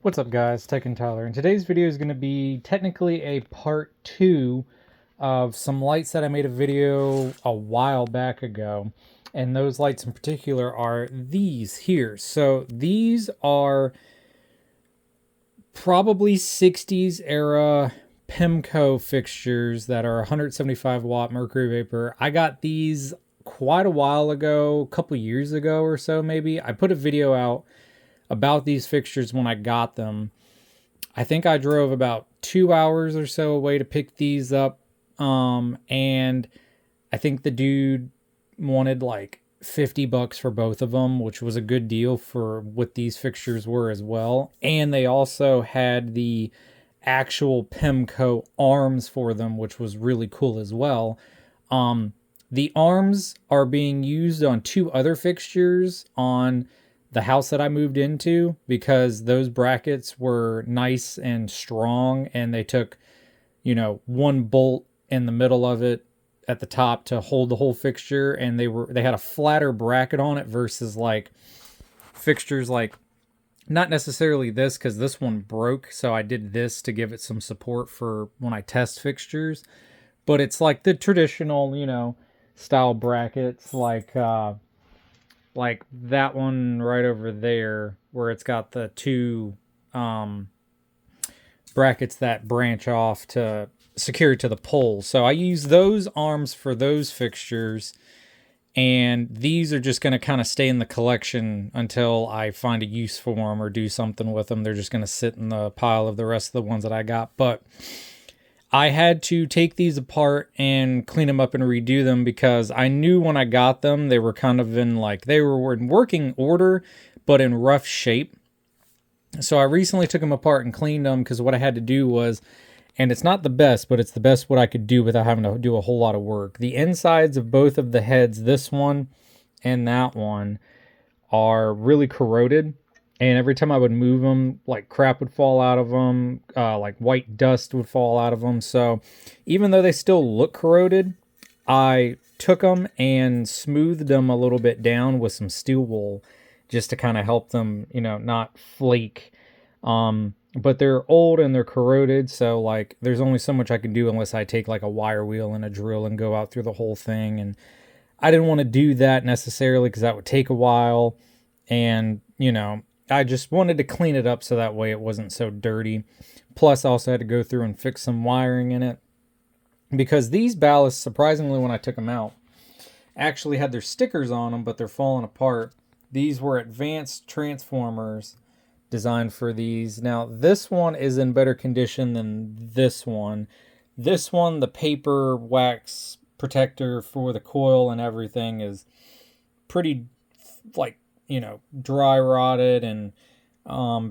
What's up guys, Tech and Tyler, and today's video is going to be technically a part 2 of some lights that I made a video a while back ago, and those lights in particular are these here. So these are probably 60s era Pemco fixtures that are 175 watt mercury vapor. I got these quite a while ago, a couple years ago or so maybe. I put a video out about these fixtures when I got them. I think I drove about 2 hours or so away to pick these up. And I think the dude wanted like $50 for both of them, which was a good deal for what these fixtures were as well. And they also had the actual Pemco arms for them, which was really cool as well. The arms are being used on 2 other fixtures on the house that I moved into, because those brackets were nice and strong, and they took, one bolt in the middle of it at the top to hold the whole fixture, and they had a flatter bracket on it versus like fixtures like, not necessarily this, because this one broke, so I did this to give it some support for when I test fixtures, but it's like the traditional, style brackets, like that one right over there, where it's got the 2 brackets that branch off to secure to the pole. So I use those arms for those fixtures, and these are just going to kind of stay in the collection until I find a use for them or do something with them. They're just going to sit in the pile of the rest of the ones that I got. But I had to take these apart and clean them up and redo them, because I knew when I got them, they were kind of they were in working order, but in rough shape. So I recently took them apart and cleaned them, because what I had to do was, and it's not the best, but it's the best what I could do without having to do a whole lot of work. The insides of both of the heads, this one and that one, are really corroded. And every time I would move them, like crap would fall out of them, like white dust would fall out of them. So even though they still look corroded, I took them and smoothed them a little bit down with some steel wool, just to kind of help them, not flake. But they're old and they're corroded, so like there's only so much I can do unless I take like a wire wheel and a drill and go out through the whole thing. And I didn't want to do that necessarily, because that would take a while. And, I just wanted to clean it up so that way it wasn't so dirty. Plus, I also had to go through and fix some wiring in it, because these ballasts, surprisingly, when I took them out, actually had their stickers on them, but they're falling apart. These were advanced transformers designed for these. Now, this one is in better condition than this one. This one, the paper wax protector for the coil and everything, is pretty, dry rotted and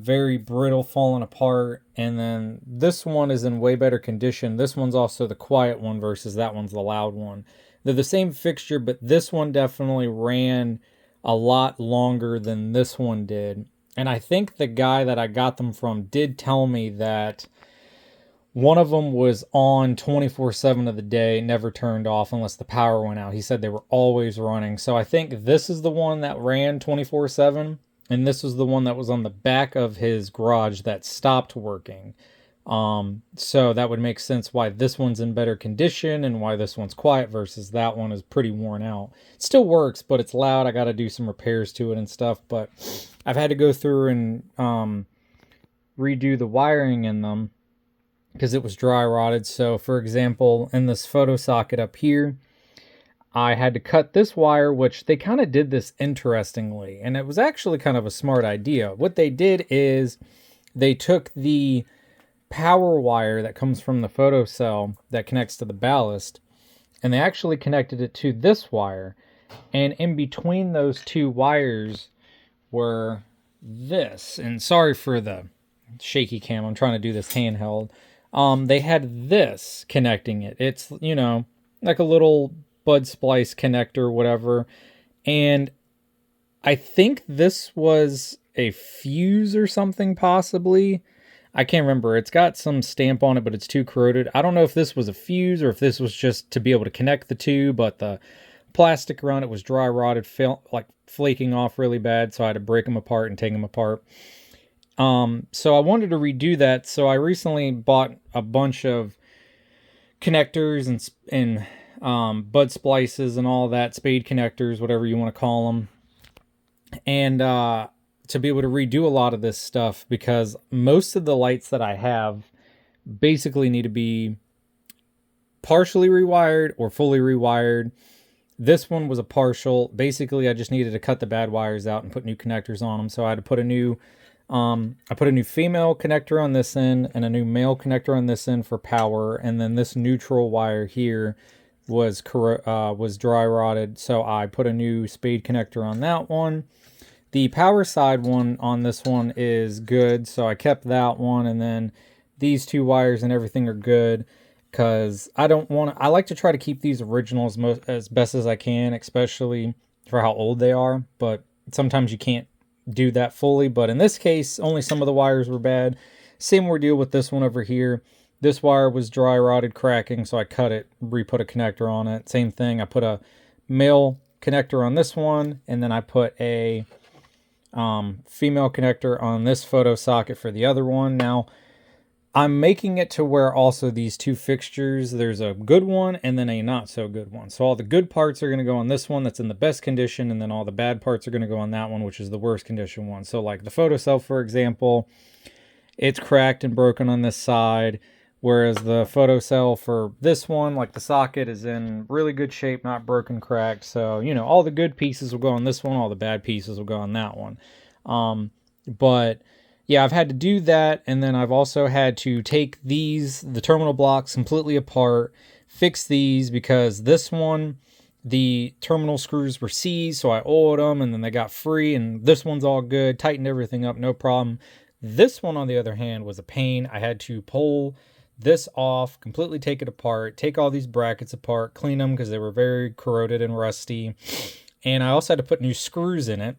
very brittle, falling apart. And then this one is in way better condition. This one's also the quiet one versus that one's the loud one. They're the same fixture, but this one definitely ran a lot longer than this one did. And I think the guy that I got them from did tell me that one of them was on 24/7 of the day, never turned off unless the power went out. He said they were always running. So I think this is the one that ran 24/7, and this was the one that was on the back of his garage that stopped working. So that would make sense why this one's in better condition and why this one's quiet versus that one is pretty worn out. It still works, but it's loud. I got to do some repairs to it and stuff, but I've had to go through and redo the wiring in them, because it was dry rotted. So for example, in this photo socket up here, I had to cut this wire, which they kind of did this interestingly, and it was actually kind of a smart idea. What they did is they took the power wire that comes from the photocell that connects to the ballast, and they actually connected it to this wire, and in between those 2 wires were this, and sorry for the shaky cam, I'm trying to do this handheld. They had this connecting it. It's, like a little bud splice connector, whatever. And I think this was a fuse or something, possibly. I can't remember. It's got some stamp on it, but it's too corroded. I don't know if this was a fuse or if this was just to be able to connect the 2, but the plastic around it was dry rotted, flaking off really bad, so I had to break them apart and take them apart. So I wanted to redo that. So I recently bought a bunch of connectors and bud splices and all that, spade connectors, whatever you want to call them, and to be able to redo a lot of this stuff, because most of the lights that I have basically need to be partially rewired or fully rewired. This one was a partial. Basically, I just needed to cut the bad wires out and put new connectors on them. So I had to put a new I put a new female connector on this end and a new male connector on this end for power, and then this neutral wire here was dry rotted, so I put a new spade connector on that one. The power side one on this one is good, so I kept that one, and then these two wires and everything are good, because I like to try to keep these originals as best as I can, especially for how old they are, but sometimes you can't do that fully. But in this case, only some of the wires were bad. Same ordeal with this one over here. This wire was dry rotted, cracking, so I cut it, re-put a connector on it. Same thing, I put a male connector on this one, and then I put a female connector on this photo socket for the other one. Now, I'm making it to where also these two fixtures, there's a good one and then a not so good one. So all the good parts are going to go on this one that's in the best condition, and then all the bad parts are going to go on that one, which is the worst condition one. So like the photo cell, for example, it's cracked and broken on this side, whereas the photo cell for this one, like the socket, is in really good shape, not broken, cracked. So, you know, all the good pieces will go on this one, all the bad pieces will go on that one. But yeah, I've had to do that, and then I've also had to take the terminal blocks completely apart, fix these, because this one, the terminal screws were seized, so I oiled them, and then they got free, and this one's all good, tightened everything up, no problem. This one, on the other hand, was a pain. I had to pull this off, completely take it apart, take all these brackets apart, clean them because they were very corroded and rusty, and I also had to put new screws in it.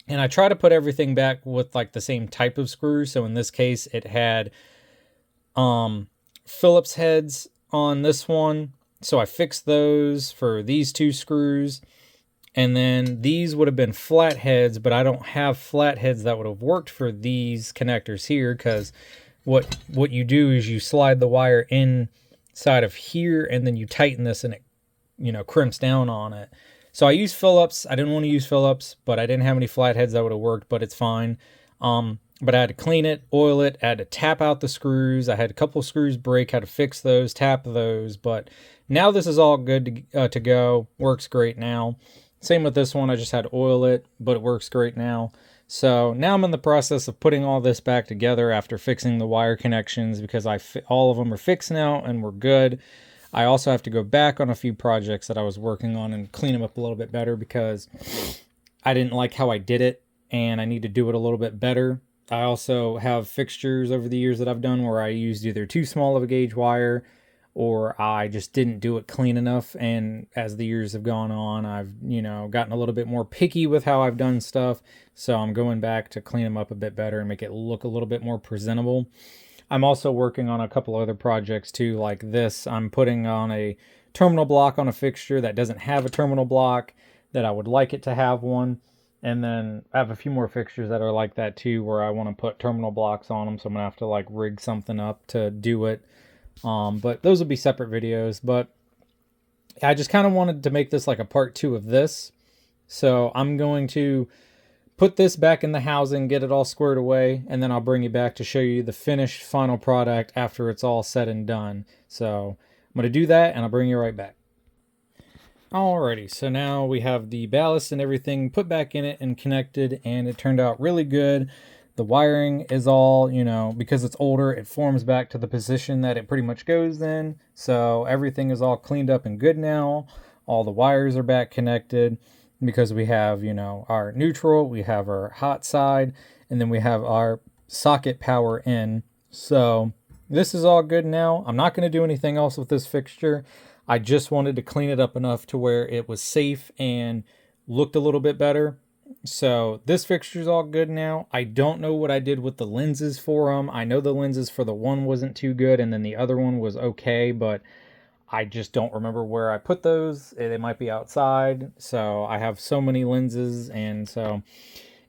And I try to put everything back with like the same type of screws. So in this case, it had Phillips heads on this one. So I fixed those for these two screws. And then these would have been flat heads, but I don't have flat heads that would have worked for these connectors here, because what you do is you slide the wire inside of here, and then you tighten this, and it, you know, crimps down on it. So I used Phillips. I didn't want to use Phillips, but I didn't have any flatheads that would have worked, but it's fine. But I had to clean it, oil it, I had to tap out the screws. I had a couple screws break, had to fix those, tap those. But now this is all good to go. Works great now. Same with this one. I just had to oil it, but it works great now. So now I'm in the process of putting all this back together after fixing the wire connections, because all of them are fixed now and we're good. I also have to go back on a few projects that I was working on and clean them up a little bit better, because I didn't like how I did it, and I need to do it a little bit better. I also have fixtures over the years that I've done where I used either too small of a gauge wire, or I just didn't do it clean enough. And as the years have gone on, I've, you know, gotten a little bit more picky with how I've done stuff. So I'm going back to clean them up a bit better and make it look a little bit more presentable. I'm also working on a couple other projects too, like this. I'm putting on a terminal block on a fixture that doesn't have a terminal block, that I would like it to have one. And then I have a few more fixtures that are like that too, where I want to put terminal blocks on them. So I'm going to have to like rig something up to do it. But those will be separate videos. But I just kind of wanted to make this like a part 2 of this. So I'm going to put this back in the housing, get it all squared away, and then I'll bring you back to show you the finished final product after it's all said and done. So I'm going to do that, and I'll bring you right back. Alrighty, so now we have the ballast and everything put back in it and connected, and it turned out really good. The wiring is all, you know, because it's older, it forms back to the position that it pretty much goes in. So everything is all cleaned up and good now. All the wires are back connected, because we have, you know, our neutral, we have our hot side, and then we have our socket power in. So this is all good now. I'm not going to do anything else with this fixture. I just wanted to clean it up enough to where it was safe and looked a little bit better. So this fixture is all good now. I don't know what I did with the lenses for them. I know the lenses for the one wasn't too good, and then the other one was okay, but I just don't remember where I put those. They might be outside. So I have so many lenses, and so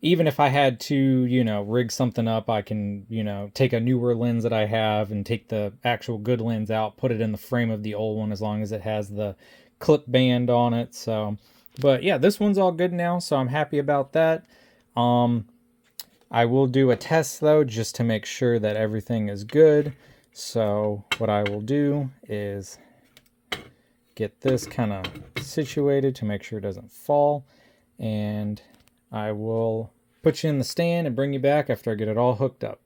even if I had to, you know, rig something up, I can, you know, take a newer lens that I have and take the actual good lens out, put it in the frame of the old one as long as it has the clip band on it. So, but yeah, this one's all good now, so I'm happy about that. I will do a test though, just to make sure that everything is good. So what I will do is get this kind of situated to make sure it doesn't fall, and I will put you in the stand and bring you back after I get it all hooked up.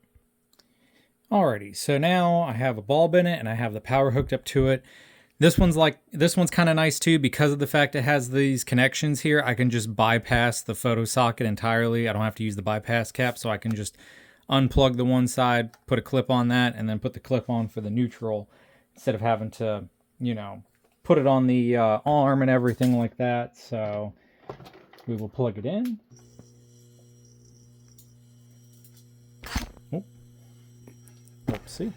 Alrighty, so now I have a bulb in it and I have the power hooked up to it. This one's kind of nice too because of the fact it has these connections here. I can just bypass the photo socket entirely. I don't have to use the bypass cap, so I can just unplug the one side, put a clip on that, and then put the clip on for the neutral instead of having to, you know, put it on the arm and everything like that. So we will plug it in. Oh. Oopsie.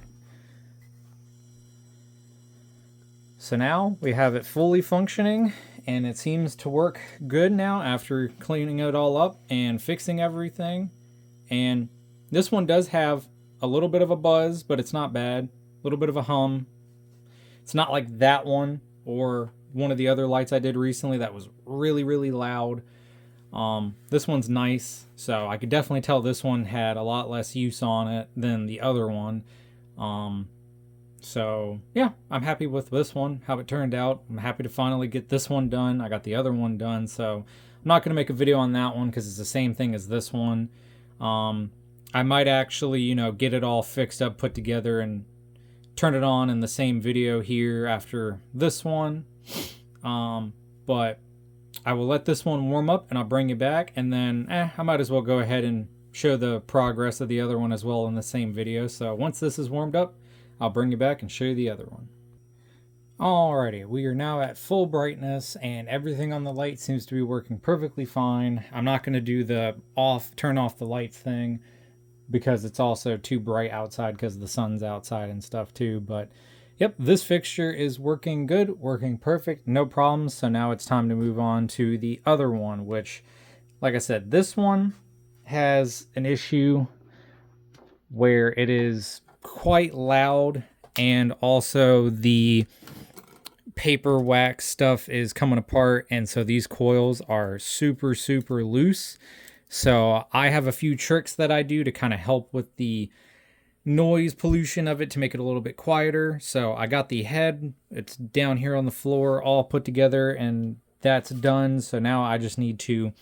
So now we have it fully functioning, and it seems to work good now after cleaning it all up and fixing everything. And this one does have a little bit of a buzz, but it's not bad. A little bit of a hum. It's not like that one or one of the other lights I did recently that was really, really loud. This one's nice, so I could definitely tell this one had a lot less use on it than the other one. So yeah, I'm happy with this one, how it turned out. I'm happy to finally get this one done. I got the other one done, so I'm not going to make a video on that one because it's the same thing as this one. I might actually, you know, get it all fixed up, put together, and turn it on in the same video here after this one. But I will let this one warm up and I'll bring you back, and then I might as well go ahead and show the progress of the other one as well in the same video. So once this is warmed up, I'll bring you back and show you the other one. Alrighty, we are now at full brightness and everything on the light seems to be working perfectly fine. I'm not going to do the turn off the lights thing because it's also too bright outside because the sun's outside and stuff too. But yep, this fixture is working good, working perfect, no problems. So now it's time to move on to the other one, which, like I said, this one has an issue where it is quite loud, and also the paper wax stuff is coming apart, and so these coils are super loose. So I have a few tricks that I do to kind of help with the noise pollution of it to make it a little bit quieter. So I got the head, it's down here on the floor all put together, and that's done. So now I just need to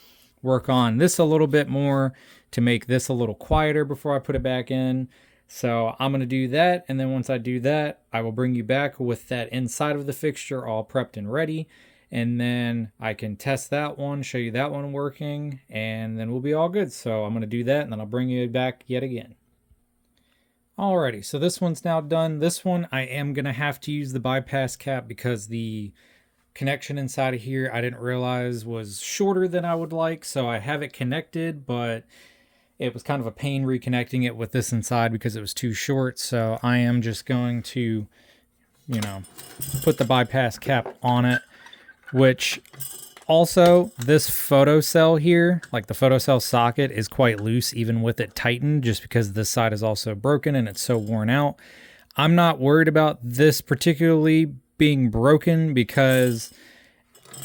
work on this a little bit more to make this a little quieter before I put it back in. So I'm going to do that, and then once I do that, I will bring you back with that inside of the fixture all prepped and ready, and then I can test that one, show you that one working, and then we'll be all good. So I'm going to do that, and then I'll bring you back yet again. Alrighty, so this one's now done. This one I am going to have to use the bypass cap because the connection inside of here I didn't realize was shorter than I would like, so I have it connected, but it was kind of a pain reconnecting it with this inside because it was too short. So I am just going to, you know, put the bypass cap on it, which also this photocell here, like the photocell socket, is quite loose even with it tightened, just because this side is also broken and it's so worn out. I'm not worried about this particularly being broken because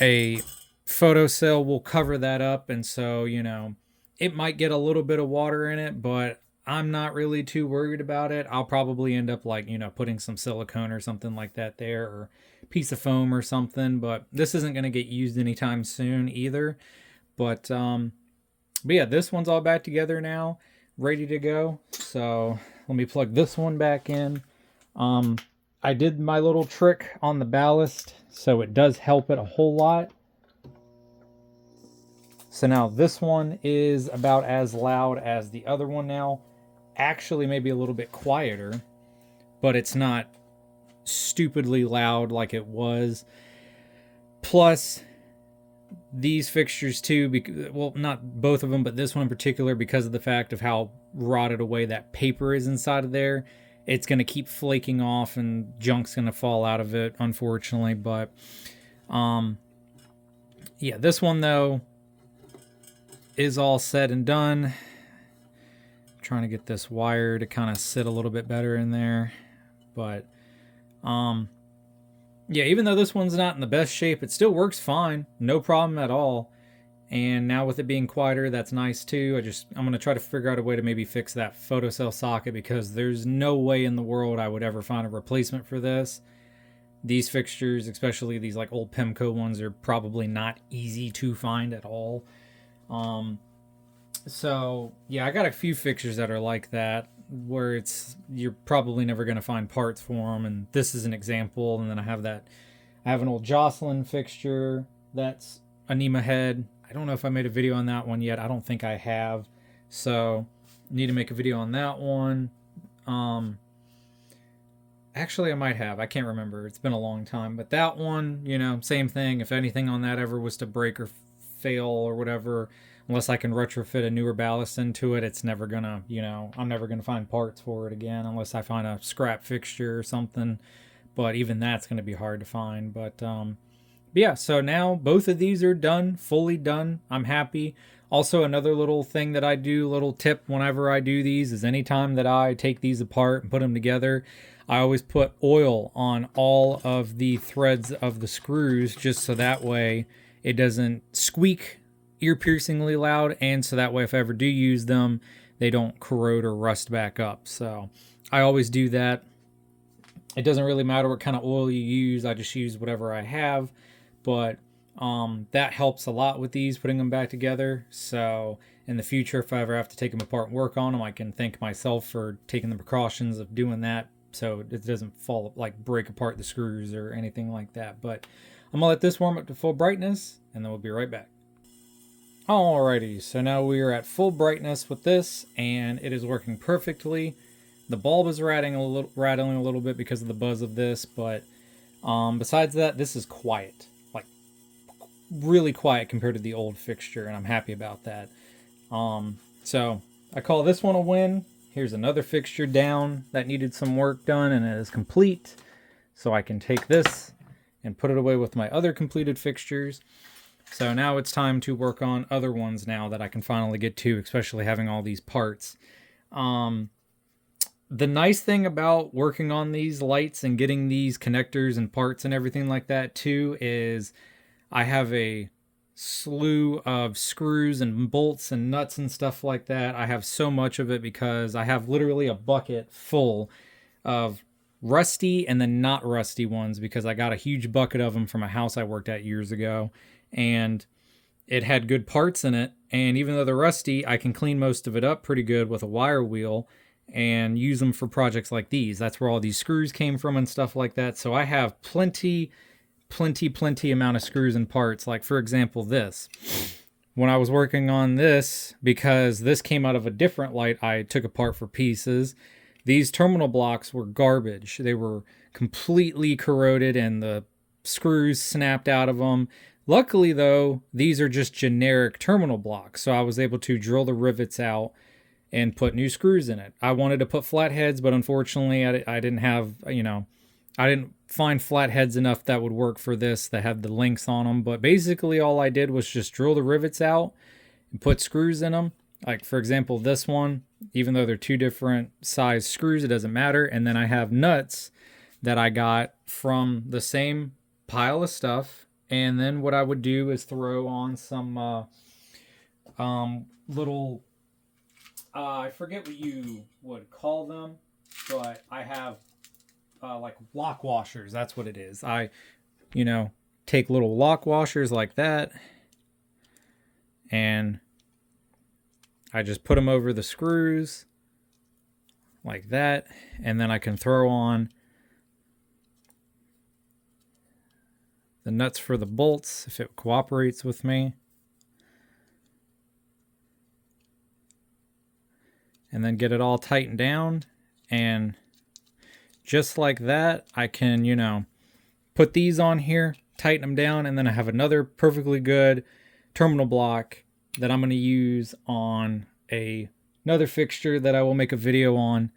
a photocell will cover that up, and so, you know, it might get a little bit of water in it, but I'm not really too worried about it. I'll probably end up, like, you know, putting some silicone or something like that there, or a piece of foam or something, but this isn't going to get used anytime soon either. But yeah, this one's all back together now, ready to go. So let me plug this one back in. I did my little trick on the ballast, so it does help it a whole lot. So now this one is about as loud as the other one now. Actually, maybe a little bit quieter, but it's not stupidly loud like it was. Plus, these fixtures too, well, not both of them, but this one in particular, because of the fact of how rotted away that paper is inside of there, it's going to keep flaking off and junk's going to fall out of it, unfortunately. But yeah, this one though is all said and done. I'm trying to get this wire to kind of sit a little bit better in there. But yeah, even though this one's not in the best shape, it still works fine. No problem at all. And now with it being quieter, that's nice too. I'm going to try to figure out a way to maybe fix that photocell socket, because there's no way in the world I would ever find a replacement for this. These fixtures, especially these like old Pemco ones, are probably not easy to find at all. So yeah, I got a few fixtures that are like that, where you're probably never going to find parts for them, and this is an example. And then I have an old Jocelyn fixture that's a nema head. I don't know if I made a video on that one yet. I don't think I have, so need to make a video on that one. Actually, I might have. I can't remember. It's been a long time. But that one, same thing. If anything on that ever was to break or fail or whatever, unless I can retrofit a newer ballast into it, it's never gonna, I'm never gonna find parts for it again unless I find a scrap fixture or something. But even that's gonna be hard to find. But yeah, so now both of these are done, fully done. I'm happy. Also, another little thing that I do, little tip whenever I do these, is anytime that I take these apart and put them together, I always put oil on all of the threads of the screws, just so that way it doesn't squeak ear-piercingly loud, and so that way if I ever do use them, they don't corrode or rust back up. So I always do that. It doesn't really matter what kind of oil you use. I just use whatever I have. But that helps a lot with these, putting them back together. So in the future, if I ever have to take them apart and work on them, I can thank myself for taking the precautions of doing that, so it doesn't break apart the screws or anything like that. But I'm gonna let this warm up to full brightness, and then we'll be right back. Alrighty, so now we are at full brightness with this, and it is working perfectly. The bulb is rattling a little bit because of the buzz of this, but besides that, this is quiet. Really quiet compared to the old fixture, and I'm happy about that. So I call this one a win. Here's another fixture down that needed some work done, and it is complete. So I can take this and put it away with my other completed fixtures. So now it's time to work on other ones now that I can finally get to, especially having all these parts. The nice thing about working on these lights and getting these connectors and parts and everything like that too is I have a slew of screws and bolts and nuts and stuff like that. I have so much of it because I have literally a bucket full of rusty and then not rusty ones, because I got a huge bucket of them from a house I worked at years ago, and it had good parts in it. And even though they're rusty, I can clean most of it up pretty good with a wire wheel and use them for projects like these. That's where all these screws came from and stuff like that. So I have plenty amount of screws and parts. Like, for example, this. When I was working on this, because this came out of a different light I took apart for pieces, these terminal blocks were garbage. They were completely corroded and the screws snapped out of them. Luckily, though, these are just generic terminal blocks, so I was able to drill the rivets out and put new screws in it. I wanted to put flatheads, but unfortunately I didn't have, I didn't find flatheads enough that would work for this that had the links on them. But basically all I did was just drill the rivets out and put screws in them. Like, for example, this one, even though they're two different size screws, it doesn't matter. And then I have nuts that I got from the same pile of stuff. And then what I would do is throw on some little, I forget what you would call them, but I have like lock washers. That's what it is. I, take little lock washers like that, and I just put them over the screws like that, and then I can throw on the nuts for the bolts if it cooperates with me, and then get it all tightened down. And just like that, I can, put these on here, tighten them down, and then I have another perfectly good terminal block that I'm going to use on another fixture that I will make a video on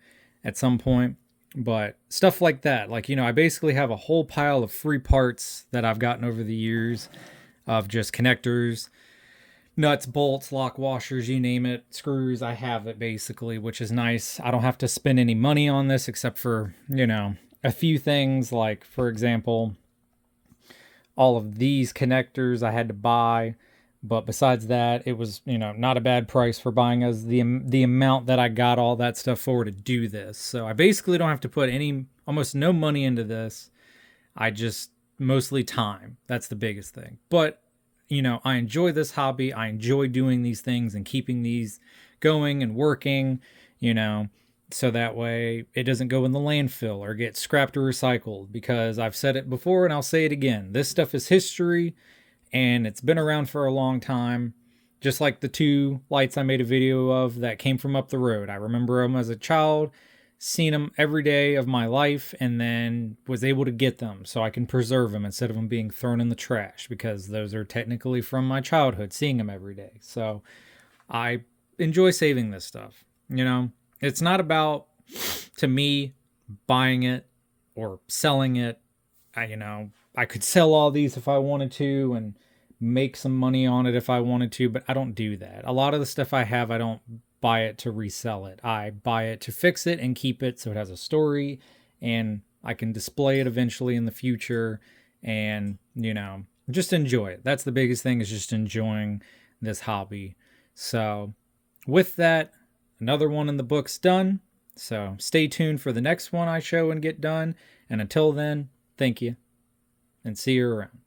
at some point. But stuff like that, I basically have a whole pile of free parts that I've gotten over the years of just connectors, nuts, bolts, lock washers, you name it, screws, I have it basically, which is nice. I don't have to spend any money on this except for, a few things, like, for example, all of these connectors I had to buy. But besides that, it was, not a bad price for buying as the amount that I got all that stuff for to do this. So I basically don't have to put almost no money into this. I just mostly time. That's the biggest thing. But, I enjoy this hobby. I enjoy doing these things and keeping these going and working, so that way it doesn't go in the landfill or get scrapped or recycled, because I've said it before and I'll say it again. This stuff is history and it's been around for a long time. Just like the two lights I made a video of that came from up the road. I remember them as a child, seen them every day of my life, and then was able to get them so I can preserve them instead of them being thrown in the trash, because those are technically from my childhood, seeing them every day. So I enjoy saving this stuff. It's not about, to me, buying it or selling it. I could sell all these if I wanted to and make some money on it if I wanted to, but I don't do that. A lot of the stuff I have, I don't buy it to resell it. I buy it to fix it and keep it so it has a story and I can display it eventually in the future and, just enjoy it. That's the biggest thing, is just enjoying this hobby. So with that, another one in the book's done. So stay tuned for the next one I show and get done. And until then, thank you and see you around.